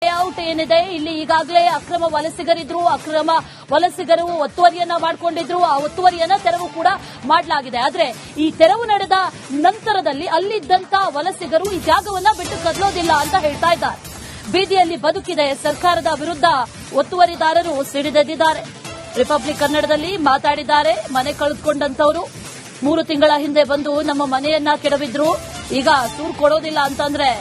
Layout ಏನಿದೆ ಇಲ್ಲಿ ಈಗಾಗಲೇ ಅಕ್ರಮ ವಲಸಿಗರು ಒತ್ತುವರಿಯನ್ನ ಮಾಡಿಕೊಂಡಿದ್ರು. ಆ ಒತ್ತುವರಿಯನ್ನ ತೆರವು ಕೂಡ ಮಾಡಲಾಗಿದೆ. ಆದ್ರೆ ಈ ತೆರವು ನಡೆದ ನಂತರದಲ್ಲಿ ಅಲ್ಲಿದ್ದಂತ ವಲಸಿಗರು ಈ ಜಾಗವನ್ನ ಬಿಟ್ಟು ಕದಲೋದಿಲ್ಲ ಅಂತ ಹೇಳ್ತಾ ಇದ್ದಾರೆ. ಬೀದಿಯಲ್ಲಿ ಬದುಕಿದೆ ಸರ್ಕಾರದ ವಿರುದ್ಧ ಒತ್ತುವರಿದಾರರು ಸಿಡಿದೆದ್ದಿದ್ದಾರೆ. ರಿಪಬ್ಲಿಕ್ ಕನ್ನಡದಲ್ಲಿ ಮಾತಾಡಿದ್ದಾರೆ. ಮನೆ ಕಳೆದುಕೊಂಡಂತವರು 3 ತಿಂಗಳ ಹಿಂದೆ ಬಂದು ನಮ್ಮ ಮನೆಯನ್ನ ಕೆಡವಿದ್ರು, ಈಗ ಸೂರು ಕೊಡೋದಿಲ್ಲ ಅಂತಂದ್ರೆ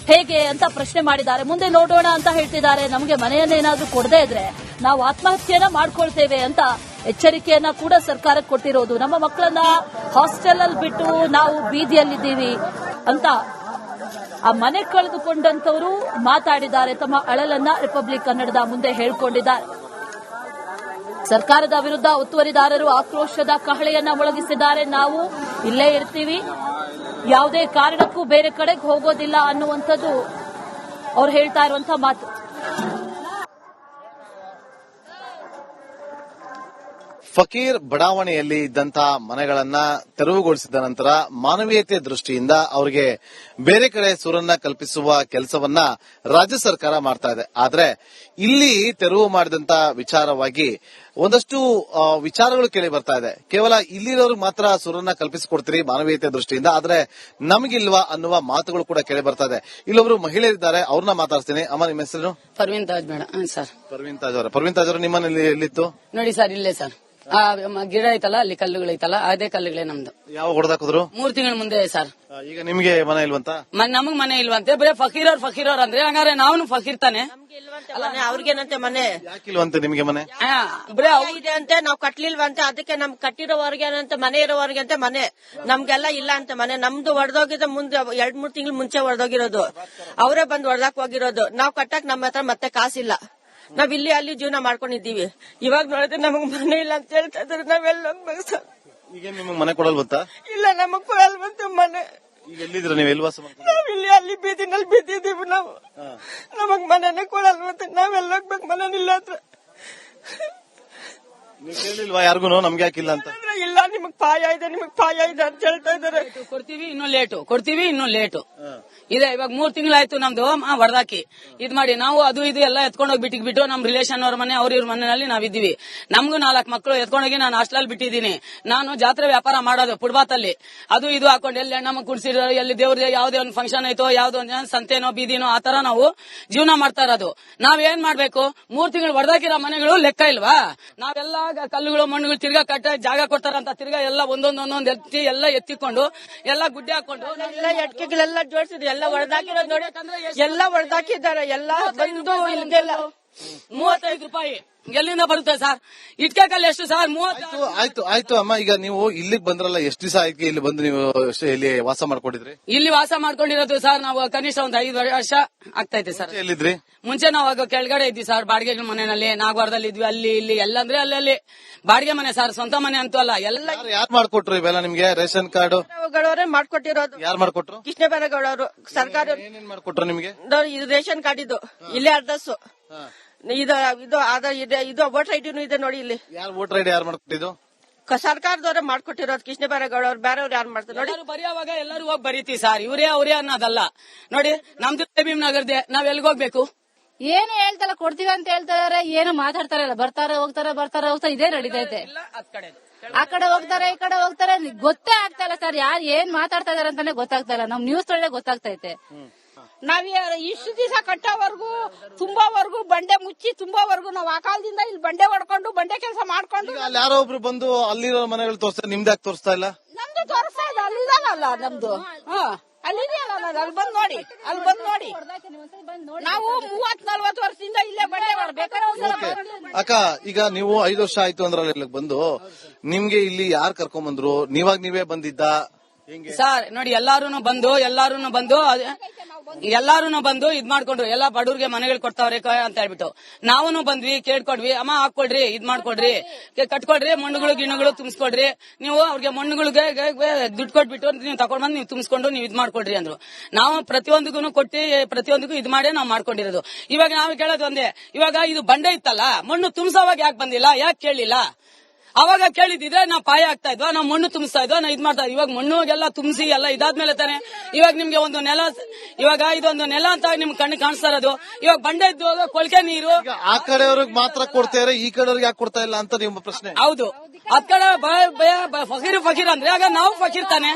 ಹೇಗೆ ಅಂತ ಪ್ರಶ್ನೆ ಮಾಡಿದ್ದಾರೆ. ಮುಂದೆ ನೋಡೋಣ ಅಂತ ಹೇಳ್ತಿದ್ದಾರೆ. ನಮಗೆ ಮನೆಯನ್ನೇನಾದ್ರೂ ಕೊಡದೇ ಇದ್ರೆ ನಾವು ಆತ್ಮಹತ್ಯೆಯನ್ನ ಮಾಡ್ಕೊಳ್ತೇವೆ ಅಂತ ಎಚ್ಚರಿಕೆಯನ್ನ ಕೂಡ ಸರ್ಕಾರಕ್ಕೆ ಕೊಟ್ಟಿರೋದು. ನಮ್ಮ ಮಕ್ಕಳನ್ನ ಹಾಸ್ಟೆಲ್ ಅಲ್ಲಿ ಬಿಟ್ಟು ನಾವು ಬೀದಿಯಲ್ಲಿದ್ದೀವಿ ಅಂತ ಆ ಮನೆ ಕಳೆದುಕೊಂಡಂತವರು ಮಾತಾಡಿದ್ದಾರೆ. ತಮ್ಮ ಅಳಲನ್ನ ರಿಪಬ್ಲಿಕ್ ಕನ್ನಡದ ಮುಂದೆ ಹೇಳ್ಕೊಂಡಿದ್ದಾರೆ. ಸರ್ಕಾರದ ವಿರುದ್ಧ ಒತ್ತುವರಿದಾರರು ಆಕ್ರೋಶದ ಕಹಳೆಯನ್ನ ಮೊಳಗಿಸಿದ್ದಾರೆ. ನಾವು ಇಲ್ಲೇ ಇರ್ತೀವಿ, ಯಾವುದೇ ಕಾರಣಕ್ಕೂ ಬೇರೆ ಕಡೆಗೆ ಹೋಗೋದಿಲ್ಲ ಅನ್ನುವಂಥದ್ದು ಅವ್ರು ಹೇಳ್ತಾ ಇರುವಂತಹ ಮಾತು. ಫಕೀರ್ ಬಡಾವಣೆಯಲ್ಲಿ ಇದ್ದಂತಹ ಮನೆಗಳನ್ನ ತೆರವುಗೊಳಿಸಿದ ನಂತರ ಮಾನವೀಯತೆ ದೃಷ್ಟಿಯಿಂದ ಅವರಿಗೆ ಬೇರೆ ಕಡೆ ಸೂರನ್ನ ಕಲ್ಪಿಸುವ ಕೆಲಸವನ್ನ ರಾಜ್ಯ ಸರ್ಕಾರ ಮಾಡ್ತಾ ಇದೆ. ಆದ್ರೆ ಇಲ್ಲಿ ತೆರವು ಮಾಡಿದಂತ ವಿಚಾರವಾಗಿ ಒಂದಷ್ಟು ವಿಚಾರಗಳು ಕೇಳಿ ಬರ್ತಾ ಇದೆ. ಕೇವಲ ಇಲ್ಲಿರೋರಿಗೆ ಮಾತ್ರ ಸೂರನ್ನ ಕಲ್ಪಿಸಿಕೊಡ್ತೀರಿ ಮಾನವೀಯತೆ ದೃಷ್ಟಿಯಿಂದ, ಆದ್ರೆ ನಮಗಿಲ್ವಾ ಅನ್ನುವ ಮಾತುಗಳು ಕೂಡ ಕೇಳಿ ಬರ್ತಾ ಇದೆ. ಇಲ್ಲೊಬ್ರು ಮಹಿಳೆಯರಿದ್ದಾರೆ, ಅವ್ರನ್ನ ಮಾತಾಡ್ತೀನಿ. ಅಮ್ಮ, ನಿಮ್ಮ ಹೆಸರು? ಪರ್ವೀನ್ ತಾಜ್ ಮೇಡಮ್. ಸರ್ ಪರ್ವೀನ್ ತಾಜ್ ಅವರ. ಪರ್ವೀನ್ ತಾಜ್ ಅವರು ನಿಮ್ಮನೇಲಿ ಎಲ್ಲಿತ್ತು? ನೋಡಿ ಸರ್, ಇಲ್ಲೇ ಸರ್ ಗಿಡ ಐತಲ್ಲ, ಅಲ್ಲಿ ಕಲ್ಲುಗಳೈತಲ್ಲ, ಅದೇ ಕಲ್ಲುಗಳೇ ನಮ್ದು. ಯಾವ ಹೊಡೆದಾಕಿದ್ರು? 3 ತಿಂಗಳ ಮುಂದೆ ಸರ್. ಈಗ ನಿಮ್ಗೆ ಮನೆ ಇಲ್ವಂತ? ನಮಗ್ ಮನೆ ಇಲ್ವಂತೆ. ಬರೀ ಫಕೀರ್ ಅವ್ರ ಅಂದ್ರೆ ಹಂಗಾರೆ ನಾವು ಫಕೀರ್ ತಾನೆ. ಅವ್ರಿಗೇನಂತೆ ಮನೆ ಯಾಕಿಲ್ವಂತೆ ನಿಮ್ಗೆ ಮನೆ? ಬರೀ ಇದೆ ಅಂತೆ, ನಾವ್ ಕಟ್ಲಿಲ್ವಂತೆ. ಅದಕ್ಕೆ ನಮ್ ಕಟ್ಟಿರೋವರ್ಗೇನಂತೆ ಮನೆ ಇರೋವರ್ಗೆ ಅಂತೆ ಮನೆ, ನಮ್ಗೆಲ್ಲ ಇಲ್ಲ ಅಂತ ಮನೆ. ನಮ್ದು ಹೊಡೆದೋಗಿದ ಮುಂದೆ 2-3 ತಿಂಗಳು ಮುಂಚೆ ಹೊಡೆದೋಗಿರೋದು. ಅವರೇ ಬಂದು ಹೊಡೆದಾಕ್ ಹೋಗಿರೋದು. ನಾವ್ ಕಟ್ಟಕ್ ನಮ್ಮ ಹತ್ರ ಮತ್ತೆ ಕಾಸಿಲ್ಲ. ನಾವ್ ಇಲ್ಲಿ ಅಲ್ಲಿ ಜೀವನ ಮಾಡ್ಕೊಂಡಿದ್ದೀವಿ. ಇವಾಗ ನೋಡಿದ್ರೆ ನಮಗ್ ಮನೆ ಇಲ್ಲ ಅಂತ ಹೇಳ್ತಾ ಇದ್ರೆ ನಾವೆಲ್ಲ ಹೋಗ್ಬೇಕು ಸರ್. ಈಗ ನಿಮ್ಗೆ ಮನೆ ಕೊಡಲ್ವಂತ? ಇಲ್ಲ, ನಮಗ್ ಕೊಡಲ್ವಂತ ಮನೆ. ಈಗ ಎಲ್ಲಿದ್ರ ನೀವು? ಎಲ್ಲಿ ವಾಸ ಮಾಡ್ತೀರಾ? ನಾವ್ ಇಲ್ಲಿ ಅಲ್ಲಿ ಬೀದಿನಲ್ಲಿ ಬಿದ್ದಿದ್ದೀವಿ ನಾವು. ನಮಗ್ ಮನೆನೇ ಕೊಡಲ್ವಂತ. ನಾವೆಲ್ಲ ಹೋಗ್ಬೇಕು ಮನೇನಿಲ್ಲ ಅಂತ. ನೀವು ಕೇಳಿಲ್ವಾ ಯಾರಿಗೂ ನಮ್ಗೆ ಯಾಕಿಲ್ಲ ಅಂತ? ಇಲ್ಲ, ನಿಮಗ್ ಪಾಯ ಇದೆ ಅಂತ ಹೇಳ್ತಾ ಇದಾರೆ. ಕೊಡ್ತೀವಿ ಇನ್ನೂ ಲೇಟು ಇದೆ. ಇವಾಗ 3 ತಿಂಗಳಾಯ್ತು ನಮ್ದು ಹೊಡೆದಾಕಿ ಇದ್ ಮಾಡಿ. ನಾವು ಅದು ಇದು ಎಲ್ಲ ಎತ್ಕೊಂಡೋಗಿ ಬಿಟ್ಟು ನಮ್ ರಿಲೇಷನ್ ಅವ್ರ ಮನೆ, ಇವ್ರ ಮನೆಯಲ್ಲಿ ನಾವಿದ್ದೀವಿ. ನಮ್ಗೂ 4 ಮಕ್ಕಳು ಎತ್ಕೊಂಡೋಗಿ ನಾನು ಹಾಸ್ಟೆಲ್ ಬಿಟ್ಟಿದ್ದೀನಿ. ನಾನು ಜಾತ್ರೆ ವ್ಯಾಪಾರ ಮಾಡೋದು ಫುಟ್ಬಾತ್ ಅಲ್ಲಿ. ಅದು ಇದು ಹಾಕೊಂಡು ಎಲ್ಲಿ ಹೆಣ್ಣಮ್ಮ ಕುಡ್ಸಿರೋ, ಎಲ್ಲಿ ದೇವ್ರ ಯಾವ್ದೇ ಒಂದು ಫಂಕ್ಷನ್ ಆಯ್ತೋ, ಯಾವ್ದೋ ಒಂದು ಸಂತೆನೋ ಬೀದಿನೋ ಆತರ ನಾವು ಜೀವನ ಮಾಡ್ತಾ ಇರೋದು. ನಾವೇನ್ ಮಾಡ್ಬೇಕು? 3 ತಿಂಗಳು ಹೊಡೆದಾಕಿರೋ ಮನೆಗಳು ಲೆಕ್ಕ ಇಲ್ವಾ? ನಾವೆಲ್ಲ ಕಲ್ಲುಗಳು ಮಣ್ಣುಗಳು ತಿರ್ಗಾ ಕಟ್ಟ ಜಾಗ ಕೊಡ್ತಾರಂತ ತಿರ್ಗಾ ಎಲ್ಲ ಒಂದೊಂದೊಂದೊಂದ್ ಎತ್ತಿ ಎಲ್ಲ ಎತ್ತಿಕೊಂಡು ಎಲ್ಲ ಗುಡ್ಡೆ ಹಾಕೊಂಡು ಎಲ್ಲ ಎಟ್ಕೆಗಳೆಲ್ಲ ಜೋಡಿಸಿದ್ರು. ಎಲ್ಲ ಹೊಡೆದಾಕಿರೋದು ನೋಡಿ, ಎಲ್ಲ ಹೊಡೆದಾಕಿದ್ದಾರೆ. ಎಲ್ಲ ಬಂದು ಇಲ್ದೆಲ್ಲ 35 ರೂಪಾಯಿ ಎಲ್ಲಿಂದ ಬರುತ್ತೆ ಸರ್? ಇಟ್ಕೆ ಕಲ್ಲು ಎಷ್ಟು ಸರ್? 30. ಆಯ್ತು ಅಮ್ಮ, ಈಗ ನೀವು ಇಲ್ಲಿಗೆ ಬಂದ್ರಲ್ಲ, ಎಷ್ಟು ದಿವಸ ಆಯ್ತು ಇಲ್ಲಿ ಬಂದು ನೀವು ಇಲ್ಲಿ ವಾಸ ಮಾಡ್ಕೊಂಡಿದ್ರಿ? ಇಲ್ಲಿ ವಾಸ ಮಾಡ್ಕೊಂಡಿರೋದು ಸರ್ ನಾವು ಕನಿಷ್ಠ ಒಂದು 5 ವರ್ಷ ಆಗ್ತೈತೆ ಸರ್. ಎಲ್ಲಿದ್ರಿ ಮುಂಚೆ ನಾವು ಕೆಳಗಡೆ ಇದ್ವಿ ಸರ್, ಬಾಡಿಗೆ ಮನೆಯಲ್ಲಿ. ನಾಗವಾರದಲ್ಲಿ ಇದ್ವಿ. ಅಲ್ಲಿ ಇಲ್ಲಿ ಎಲ್ಲ ಅಂದ್ರೆ ಅಲ್ಲಿ ಬಾಡಿಗೆ ಮನೆ ಸರ್, ಸ್ವಂತ ಮನೆ ಅಂತೂ ಅಲ್ಲ. ಎಲ್ಲ ಯಾರು ಮಾಡ್ಕೊಟ್ರು ಇವೆಲ್ಲ ನಿಮ್ಗೆ? ರೇಷನ್ ಕಾರ್ಡ್ ಗೌಡವರೇ ಮಾಡ್ಕೊಟ್ಟಿರೋದು. ಯಾರು ಮಾಡ್ಕೊಟ್ರು? ಕೃಷ್ಣ ಬೈರೇಗೌಡರು. ಸರ್ಕಾರ ಏನೇನ್ ಮಾಡ್ಕೊಟ್ರು ನಿಮ್ಗೆ? ಇದು ರೇಷನ್ ಕಾರ್ಡ್, ಇದು ಇಲ್ಲೇ ಅರ್ಧಸ್ಸು, ಇದು ವೋಟರ್ ಐಡಿನೂ ಇದೆ ನೋಡಿ ಇಲ್ಲಿ. ಯಾರು ವೋಟರ್ ಐಡಿ ಯಾರು ಮಾಡ್ಕೊಟ್ಟಿದ್ದು? ಸರ್ಕಾರದವರೇ ಮಾಡ್ಕೊಟ್ಟಿರೋದು. ಕೃಷ್ಣ ಬೈರೇಗೌಡವ್ರು. ಬೇರೆಯವ್ರು ಯಾರು ಮಾಡ್ತಾರೆ ನೋಡಿ? ಬರೆಯುವಾಗ ಎಲ್ಲರೂ ಹೋಗಿ ಬರೀತಿ ಸರ್. ಇವರೇ ಅವರೇ ಅನ್ನೋದಲ್ಲ ನೋಡಿ. ನಮ್ದು ಭೀಮ್ನಗರ್ದೆ, ನಾವ್ ಎಲ್ಗ್ ಹೋಗ್ಬೇಕು? ಏನು ಹೇಳ್ತಾರ, ಕೊಡ್ತೀವಿ ಅಂತ ಹೇಳ್ತಾರೆ, ಏನು ಮಾತಾಡ್ತಾರಲ್ಲ. ಬರ್ತಾರೆ ಹೋಗ್ತಾರೆ ಇದೇ ನಡೀತೈತೆ. ಆ ಕಡೆ ಹೋಗ್ತಾರೆ, ಈ ಕಡೆ ಹೋಗ್ತಾರೆ, ಗೊತ್ತೇ ಆಗ್ತಾ ಇಲ್ಲ ಸರ್. ಯಾರು ಏನ್ ಮಾತಾಡ್ತಾ ಇದಾರೆ ಅಂತಾನೆ ಗೊತ್ತಾಗ್ತಾ ಇಲ್ಲ. ನಮ್ ನ್ಯೂಸ್ ತೊಳೆ ಗೊತ್ತಾಗ್ತೈತೆ. ನಾವ್ ಇಷ್ಟು ದಿವಸ ಕಟ್ಟೋವರೆಗೂ ತುಂಬಾವರೆಗೂ ಬಂಡೆ ಮುಚ್ಚಿ ತುಂಬಾವರೆಗೂ ನಾವ್ ಆ ಕಾಲದಿಂದ ಇಲ್ಲಿ ಬಂಡೆ ಹೊಡ್ಕೊಂಡು ಬಂಡೆ ಕೆಲಸ ಮಾಡ್ಕೊಂಡು. ಅಲ್ಲಿ ಯಾರೋ ಒಬ್ರು ಬಂದು ಅಲ್ಲಿರೋ ಮನೆಗಳು ತೋರಿಸ್ತಾರೆ, ನಿಮ್ದು ಯಾಕೆ ತೋರಿಸ್ತಾ ಇಲ್ಲ? ನಮ್ದು ತೋರಿಸ್ತಾ ಇದೆ, ಅಲ್ಲಿದಾನಲ್ಲ ನಮ್ದು. ಅಲ್ಲಿದೆಯಲ್ಲ, ಅಲ್ಲಿ ಬಂದ್ ನೋಡಿ. ನಾವು 30-40 ವರ್ಷದಿಂದ ಇಲ್ಲೇ ಬಂಡೆ ಮಾಡ್ಬೇಕಾದ್ರೆ. ಅಕ್ಕ, ಈಗ ನೀವು 5 ವರ್ಷ ಆಯ್ತು ಅಂದ್ರಲ್ಲ ಇಲ್ಲಿಗೆ ಬಂದು, ನಿಮ್ಗೆ ಇಲ್ಲಿ ಯಾರು ಕರ್ಕೊಂಡ್ ಬಂದ್ರು? ನೀವೇ ಬಂದಿದ್ದ? ಸರ್ ನೋಡಿ, ಎಲ್ಲಾರು ಬಂದು ಇದ್ ಮಾಡ್ಕೊಂಡ್ರು. ಎಲ್ಲಾ ಬಡವ್ರಿಗೆ ಮನೆಗಳು ಕೊಡ್ತಾವ್ರೆ ಅಂತ ಹೇಳ್ಬಿಟ್ಟು ನಾವು ಬಂದ್ವಿ, ಕೇಳ್ಕೊಡ್ವಿ. ಅಮ್ಮ ಹಾಕೊಡ್ರಿ, ಇದ್ ಮಾಡ್ಕೊಡ್ರಿ, ಕಟ್ಕೊಡ್ರಿ, ಮಣ್ಣುಗಳು ಗಿಣ್ಣುಗಳು ತುಂಬಿಸ್ಕೊಡ್ರಿ. ನೀವು ಅವ್ರಿಗೆ ಮಣ್ಣುಗಳಿಗೆ ದುಡ್ಡು ಕೊಟ್ಬಿಟ್ಟು ನೀವು ತಕೊಂಡ್ ಬಂದು ನೀವು ತುಂಬಿಸ್ಕೊಂಡು ನೀವು ಇದ್ ಮಾಡ್ಕೊಡ್ರಿ ಅಂದ್ರು. ನಾವು ಪ್ರತಿಯೊಂದಿಗೂ ಕೊಟ್ಟಿ ಪ್ರತಿಯೊಂದಿಗೂ ಇದ್ ಮಾಡೇ ನಾವು ಮಾಡ್ಕೊಂಡಿರೋದು. ಇವಾಗ ನಾವು ಕೇಳೋದು ಒಂದೇ, ಇವಾಗ ಇದು ಬಂಡೆ ಇತ್ತಲ್ಲ, ಮಣ್ಣು ತುಂಬಿಸೋವಾಗ ಯಾಕೆ ಬಂದಿಲ್ಲ, ಯಾಕೆ ಕೇಳಿಲ್ಲ? ಅವಾಗ ಕೇಳಿದ್ರೆ ನಾವು ಪಾಯ ಆಗ್ತಾ ಇದ್ವಾ, ನಾವು ಮಣ್ಣು ತುಂಬಿಸ್ತಾ ಇದ್ವಾ, ನಾವು ಇದ್ ಮಾಡ್ತಾ ಇದ್ವಿ. ಇವಾಗ ಮಣ್ಣುಗೆಲ್ಲ ತುಂಬಿಸಿ ಎಲ್ಲ ಇದಾದ್ಮೇಲೆ ತಾನೆ ಇವಾಗ ನಿಮ್ಗೆ ಒಂದು ನೆಲ, ಇವಾಗ ಇದೊಂದು ನೆಲ ಅಂತ ನಿಮ್ ಕಣ್ಣು ಕಾಣಿಸ್ತಾ ಇರೋದು. ಇವಾಗ ಬಂಡೆ ಇದ್ದು ಕೊಳಕೆ ನೀರು ಆ ಕಡೆಯವ್ರಿಗೆ ಮಾತ್ರ ಕೊಡ್ತಾರೆ, ಈ ಕಡೆಯವ್ರಿಗೆ ಯಾಕೆ ಕೊಡ್ತಾ ಇಲ್ಲ ಅಂತ ನಿಮ್ಮ ಪ್ರಶ್ನೆ. ಹೌದು, ಅದ್ ಕಡೆ ಫಕೀರ್ ಅಂದ್ರೆ ಆಗ ನಾವು ಫಕೀರ್ ತಾನೆ,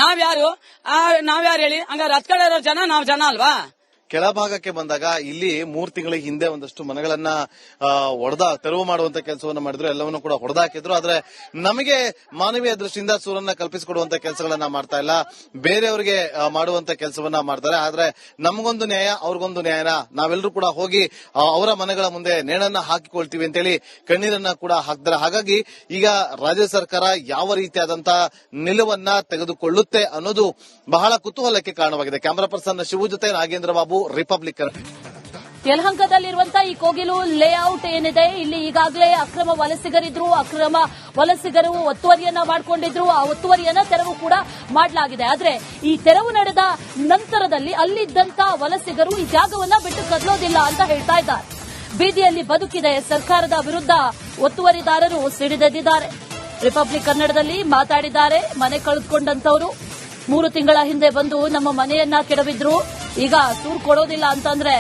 ನಾವ್ಯಾರು ಹೇಳಿ? ಹಂಗಾರೆ ಅದ್ ಕಡೆ ಇರೋ ಜನ ನಾವ್ ಜನ ಅಲ್ವಾ? ಕೆಳಭಾಗಕ್ಕೆ ಬಂದಾಗ ಇಲ್ಲಿ 3 ತಿಂಗಳ ಹಿಂದೆ ಒಂದಷ್ಟು ಮನೆಗಳನ್ನ ತೆರವು ಮಾಡುವಂತ ಕೆಲಸವನ್ನ ಮಾಡಿದ್ರು, ಎಲ್ಲವನ್ನೂ ಕೂಡ ಹೊಡೆದಾಕಿದ್ರು. ಆದ್ರೆ ನಮಗೆ ಮಾನವೀಯ ದೃಷ್ಟಿಯಿಂದ ಸೂರನ್ನ ಕಲ್ಪಿಸಿಕೊಡುವಂತ ಕೆಲಸಗಳನ್ನ ಮಾಡ್ತಾ ಇಲ್ಲ, ಬೇರೆಯವರಿಗೆ ಮಾಡುವಂತ ಕೆಲಸವನ್ನ ಮಾಡ್ತಾರೆ. ಆದ್ರೆ ನಮಗೊಂದು ನ್ಯಾಯ, ಅವ್ರಿಗೊಂದು ನ್ಯಾಯನ ನಾವೆಲ್ಲರೂ ಕೂಡ ಹೋಗಿ ಅವರ ಮನೆಗಳ ಮುಂದೆ ನೇಣನ್ನ ಹಾಕಿಕೊಳ್ತೀವಿ ಅಂತೇಳಿ ಕಣ್ಣೀರನ್ನ ಕೂಡ ಹಾಕ್ತಾರೆ. ಹಾಗಾಗಿ ಈಗ ರಾಜ್ಯ ಸರ್ಕಾರ ಯಾವ ರೀತಿಯಾದಂತ ನಿಲುವನ್ನ ತೆಗೆದುಕೊಳ್ಳುತ್ತೆ ಅನ್ನೋದು ಬಹಳ ಕುತೂಹಲಕ್ಕೆ ಕಾರಣವಾಗಿದೆ. ಕ್ಯಾಮರಾ ಪರ್ಸನ್ ಶಿವು ಜೊತೆ ನಾಗೇಂದ್ರ ಬಾಬು, ರಿಪಬ್ಲಿಕ್. ಯಲಹಂಕದಲ್ಲಿರುವಂತಹ ಈ ಕೋಗಿಲು ಲೇಔಟ್ ಏನಿದೆ, ಇಲ್ಲಿ ಈಗಾಗಲೇ ಅಕ್ರಮ ವಲಸಿಗರಿದ್ರು, ಅಕ್ರಮ ವಲಸಿಗರು ಒತ್ತುವರಿಯನ್ನ ಮಾಡಿಕೊಂಡಿದ್ರು. ಆ ಒತ್ತುವರಿಯನ್ನ ತೆರವು ಕೂಡ ಮಾಡಲಾಗಿದೆ. ಆದ್ರೆ ಈ ತೆರವು ನಡೆದ ನಂತರದಲ್ಲಿ ಅಲ್ಲಿದ್ದಂತ ವಲಸಿಗರು ಈ ಜಾಗವನ್ನ ಬಿಟ್ಟು ಕದಲೋದಿಲ್ಲ ಅಂತ ಹೇಳ್ತಾ ಇದ್ದಾರೆ. ಬೀದಿಯಲ್ಲಿ ಬದುಕಿದೆ ಸರ್ಕಾರದ ವಿರುದ್ಧ ಒತ್ತುವರಿದಾರರು ಸಿಡಿದೆದ್ದಿದ್ದಾರೆ. ರಿಪಬ್ಲಿಕ್ ಕನ್ನಡದಲ್ಲಿ ಮಾತಾಡಿದ್ದಾರೆ. ಮನೆ ಕಳೆದುಕೊಂಡಂತವರು 3 ತಿಂಗಳ ಹಿಂದೆ ಬಂದು ನಮ್ಮ ಮನೆಯನ್ನ ಕೆಡವಿದ್ರು, ಈಗ ಸೂರು ಕೊಡೋದಿಲ್ಲ ಅಂತಂದ್ರೆ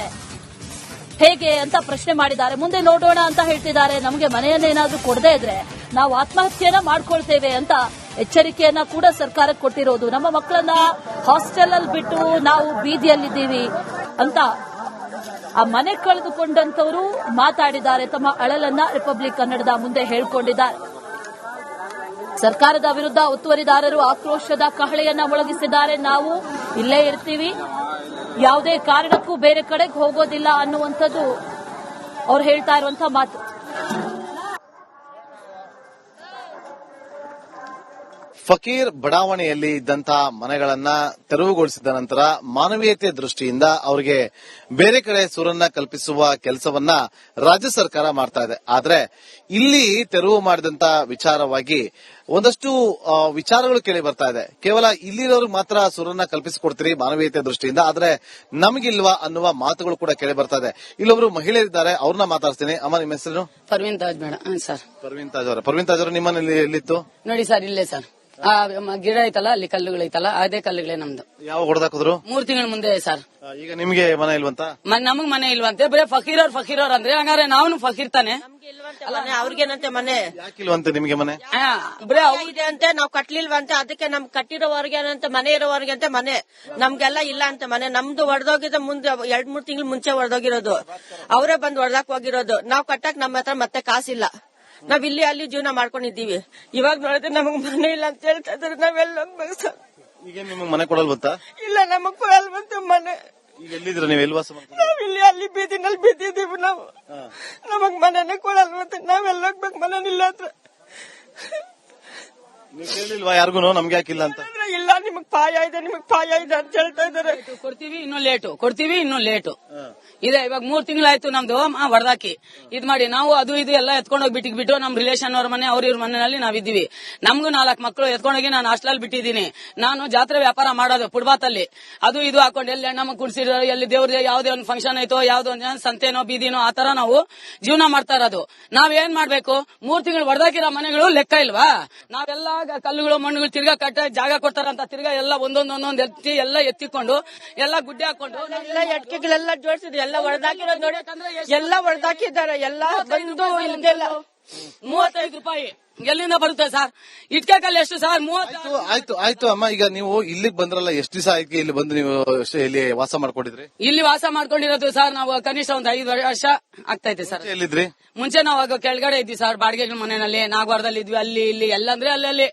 ಹೇಗೆ ಅಂತ ಪ್ರಶ್ನೆ ಮಾಡಿದ್ದಾರೆ. ಮುಂದೆ ನೋಡೋಣ ಅಂತ ಹೇಳ್ತಿದ್ದಾರೆ. ನಮಗೆ ಮನೆಯನ್ನೇನಾದ್ರೂ ಕೊಡದೇ ಇದ್ರೆ ನಾವು ಆತ್ಮಹತ್ಯೆಯನ್ನ ಮಾಡ್ಕೊಳ್ತೇವೆ ಅಂತ ಎಚ್ಚರಿಕೆಯನ್ನ ಕೂಡ ಸರ್ಕಾರಕ್ಕೆ ಕೊಟ್ಟಿರೋದು. ನಮ್ಮ ಮಕ್ಕಳನ್ನ ಹಾಸ್ಟೆಲ್ ಅಲ್ಲಿ ಬಿಟ್ಟು ನಾವು ಬೀದಿಯಲ್ಲಿದ್ದೀವಿ ಅಂತ ಆ ಮನೆ ಕಳೆದುಕೊಂಡಂತವರು ಮಾತಾಡಿದ್ದಾರೆ. ತಮ್ಮ ಅಳಲನ್ನ ರಿಪಬ್ಲಿಕ್ ಕನ್ನಡದ ಮುಂದೆ ಹೇಳ್ಕೊಂಡಿದ್ದಾರೆ. ಸರ್ಕಾರದ ವಿರುದ್ಧ ಒತ್ತುವರಿದಾರರು ಆಕ್ರೋಶದ ಕಹಳೆಯನ್ನ ಮೊಳಗಿಸಿದ್ದಾರೆ. ನಾವು ಇಲ್ಲೇ ಇರ್ತೀವಿ, ಯಾವುದೇ ಕಾರಣಕ್ಕೂ ಬೇರೆ ಕಡೆಗೆ ಹೋಗೋದಿಲ್ಲ ಅನ್ನುವಂಥದ್ದು ಅವ್ರು ಹೇಳ್ತಾ ಇರುವಂತಹ ಮಾತು. ಫಕೀರ್ ಬಡಾವಣೆಯಲ್ಲಿ ಇದ್ದಂತಹ ಮನೆಗಳನ್ನ ತೆರವುಗೊಳಿಸಿದ ನಂತರ ಮಾನವೀಯತೆ ದೃಷ್ಟಿಯಿಂದ ಅವರಿಗೆ ಬೇರೆ ಕಡೆ ಸೂರನ್ನ ಕಲ್ಪಿಸುವ ಕೆಲಸವನ್ನ ರಾಜ್ಯ ಸರ್ಕಾರ ಮಾಡ್ತಾ ಇದೆ. ಆದ್ರೆ ಇಲ್ಲಿ ತೆರವು ಮಾಡಿದಂತ ವಿಚಾರವಾಗಿ ಒಂದಷ್ಟು ವಿಚಾರಗಳು ಕೇಳಿ ಬರ್ತಾ ಇದೆ. ಕೇವಲ ಇಲ್ಲಿರೋರಿಗೆ ಮಾತ್ರ ಸೂರನ್ನ ಕಲ್ಪಿಸಿಕೊಡ್ತೀರಿ ಮಾನವೀಯತೆ ದೃಷ್ಟಿಯಿಂದ, ಆದ್ರೆ ನಮಗಿಲ್ವಾ ಅನ್ನುವ ಮಾತುಗಳು ಕೂಡ ಕೇಳಿ ಬರ್ತಾ ಇದೆ. ಇಲ್ಲೊಬ್ರು ಮಹಿಳೆಯರಿದ್ದಾರೆ, ಅವ್ರನ್ನ ಮಾತಾಡ್ತೀನಿ. ಅಮ್ಮ, ನಿಮ್ಮ ಹೆಸರು? ಪರ್ವೀನ್ ತಾಜ್ ಬೇಡ ಸರ್. ಪರ್ವೀನ್ ತಾಜ್ ಅವರ. ಪರ್ವೀನ್ ತಾಜ್ ಅವರು ನಿಮ್ಮನೇಲಿ ಎಲ್ಲಿತ್ತು? ನೋಡಿ ಸರ್, ಇಲ್ಲೇ ಸರ್ ಗಿಡ ಐತಲ್ಲ, ಅಲ್ಲಿ ಕಲ್ಲುಗಳೈತಲ್ಲ, ಅದೇ ಕಲ್ಲುಗಳೇ ನಮ್ದು. ಯಾವ ಹೊಡೆದಾಕಿದ್ರು? 3 ತಿಂಗಳ ಮುಂದೆ ಸರ್. ಈಗ ನಿಮ್ಗೆ ಮನೆ ಇಲ್ವಂತ? ನಮಗ್ ಮನೆ ಇಲ್ವಂತೆ, ಬರೀ ಫಕೀರ್ ಅವ್ರ ಅಂದ್ರೆ ಹಂಗಾರೆ ನಾವು ಫಕೀರ್ ತಾನೆ. ಅವ್ರಿಗೇನಂತೆ ಮನೆ ಯಾಕಿಲ್ವಂತೆ ನಿಮ್ಗೆ ಮನೆ? ಬರೀ ಇದೆ ಅಂತೆ, ನಾವ್ ಕಟ್ಲಿಲ್ವಂತೆ, ಅದಕ್ಕೆ ನಮ್ ಕಟ್ಟಿರೋವರ್ಗೇನಂತೆ ಮನೆ ಇರೋವರ್ಗಂತೆ ಮನೆ, ನಮ್ಗೆಲ್ಲ ಇಲ್ಲ ಅಂತ ಮನೆ. ನಮ್ದು ಹೊಡೆದೋಗಿದ ಮುಂದೆ 2-3 ತಿಂಗಳು ಮುಂಚೆ ಹೊಡೆದೋಗಿರೋದು, ಅವರೇ ಬಂದು ಹೊಡೆದಾಕ್ ಹೋಗಿರೋದು. ನಾವ್ ಕಟ್ಟಕ್ ನಮ್ಮ ಹತ್ರ ಮತ್ತೆ ಕಾಸಿಲ್ಲ, ನಾವ್ ಇಲ್ಲಿ ಅಲ್ಲಿ ಜೀವನ ಮಾಡ್ಕೊಂಡಿದ್ದೀವಿ. ಇವಾಗ ನೋಡಿದ್ರೆ ನಮಗ್ ಮನೆ ಇಲ್ಲ ಅಂತ ಹೇಳ್ತಾ ಇದ್ರೆ ನಾವೆಲ್ಲ ಹೋಗ್ಬೇಕು ಸರ್. ಈಗ ನಿಮಗ್ ಮನೆ ಕೊಡಲ್ವಂತ? ಇಲ್ಲ, ನಮಗ್ ಕೊಡಲ್ವಂತ ಮನೆ. ಈಗ ಎಲ್ಲಿದ್ರ ನೀವು? ಎಲ್ಲಿ ವಾಸ ಮಾಡ್ತೀರಾ? ನಾವ್ ಇಲ್ಲಿ ಅಲ್ಲಿ ಬೀದಿನಲ್ಲಿ ಬಿದ್ದಿದ್ದೀವಿ ನಾವು. ನಮಗ್ ಮನೆನೇ ಕೊಡಲ್ವಂತ, ನಾವೆಲ್ಲ ಹೋಗ್ಬೇಕು ಮನೇನಿಲ್ಲ ಹತ್ರ. ನೀವು ಕೇಳಿಲ್ವಾ ಯಾರಿಗೂ ನಮ್ಗೆ ಯಾಕಿಲ್ಲ ಅಂತ? ಇಲ್ಲ, ನಿಮಗ್ ಪಾಯ ಇದೆ ಅಂತ ಹೇಳ್ತಾ ಇದಾರೆ. ಕೊಡ್ತೀವಿ ಇನ್ನೂ ಲೇಟು ಇದೆ. ಇವಾಗ 3 ತಿಂಗಳಾಯ್ತು ನಮ್ದು ಹೊಡೆದಾಕಿ ಇದ್ ಮಾಡಿ. ನಾವು ಅದು ಇದು ಎಲ್ಲ ಎತ್ಕೊಂಡೋಗಿ ಬಿಟ್ಟು ನಮ್ ರಿಲೇಷನ್ ಅವ್ರ ಮನೆ, ಅವ್ರ ಮನೆಯಲ್ಲಿ ನಾವಿದ್ದೀವಿ. ನಮ್ಗೂ 4 ಮಕ್ಕಳು ಎತ್ಕೊಂಡೋಗಿ ನಾನು ಹಾಸ್ಟೆಲ್ ಬಿಟ್ಟಿದ್ದೀನಿ. ನಾನು ಜಾತ್ರೆ ವ್ಯಾಪಾರ ಮಾಡೋದು ಫುಟ್ಬಾತ್ ಅಲ್ಲಿ, ಅದು ಇದು ಹಾಕೊಂಡು ಎಲ್ಲಿ ಹೆಣ್ಣಮ್ಮ ಕುಡ್ಸಿರೋ, ಎಲ್ಲಿ ದೇವ್ರ ಯಾವ್ದೇ ಒಂದು ಫಂಕ್ಷನ್ ಆಯ್ತೋ, ಯಾವ್ದೋ ಒಂದು ಸಂತೆನೋ ಬೀದಿನೋ ಆತರ ನಾವು ಜೀವನ ಮಾಡ್ತಾ ಇರೋದು. ನಾವೇನ್ ಮಾಡ್ಬೇಕು? 3 ತಿಂಗಳು ಹೊಡೆದಾಕಿರೋ ಮನೆಗಳು ಲೆಕ್ಕ ಇಲ್ವಾ? ನಾವೆಲ್ಲ ಕಲ್ಲುಗಳು ಮಣ್ಣುಗಳು ತಿರ್ಗಾ ಕಟ್ಟ ಜಾಗ ಕೊಡ್ತಾರಂತ ತಿರ್ಗಾ ಎಲ್ಲ ಒಂದೊಂದೊಂದೊಂದ್ ಎತ್ತಿ ಎಲ್ಲ ಎತ್ತಿಕೊಂಡು ಎಲ್ಲ ಗುಡ್ಡೆ ಹಾಕೊಂಡು ಎಲ್ಲ ಎಟ್ಕೆಗಳೆಲ್ಲ ಜೋಡಿಸಿದ್ರು, ಎಲ್ಲ ಹೊಡೆದಾಕಿರೋದು ನೋಡಿ, ಎಲ್ಲ ಹೊಡೆದಾಕಿದ್ದಾರೆ. ಎಲ್ಲ ಬಂದು ಇಲ್ದೆಲ್ಲ 35 ರೂಪಾಯಿ ಎಲ್ಲಿಂದ ಬರುತ್ತೆ ಸರ್? ಇಟ್ಕೆ ಕಲ್ಲು ಎಷ್ಟು ಸರ್? 30. ಆಯ್ತು ಅಮ್ಮ, ಈಗ ನೀವು ಇಲ್ಲಿಗೆ ಬಂದ್ರಲ್ಲ, ಎಷ್ಟು ದಿವಸ ಆಯ್ತು ಇಲ್ಲಿ ಬಂದು ನೀವು ಇಲ್ಲಿ ವಾಸ ಮಾಡ್ಕೊಂಡಿದ್ರಿ? ಇಲ್ಲಿ ವಾಸ ಮಾಡ್ಕೊಂಡಿರೋದು ಸರ್ ನಾವು ಕನಿಷ್ಠ ಒಂದು 5 ವರ್ಷ ಆಗ್ತೈತೆ ಸರ್. ಎಲ್ಲಿದ್ರಿ ಮುಂಚೆ ನಾವು ಕೆಳಗಡೆ ಇದ್ವಿ ಸರ್, ಬಾಡಿಗೆ ಮನೆಯಲ್ಲಿ ನಾಗವಾರದಲ್ಲಿ ಇದ್ವಿ. ಅಲ್ಲಿ ಇಲ್ಲಿ ಎಲ್ಲಂದ್ರೆ ಅಲ್ಲಿ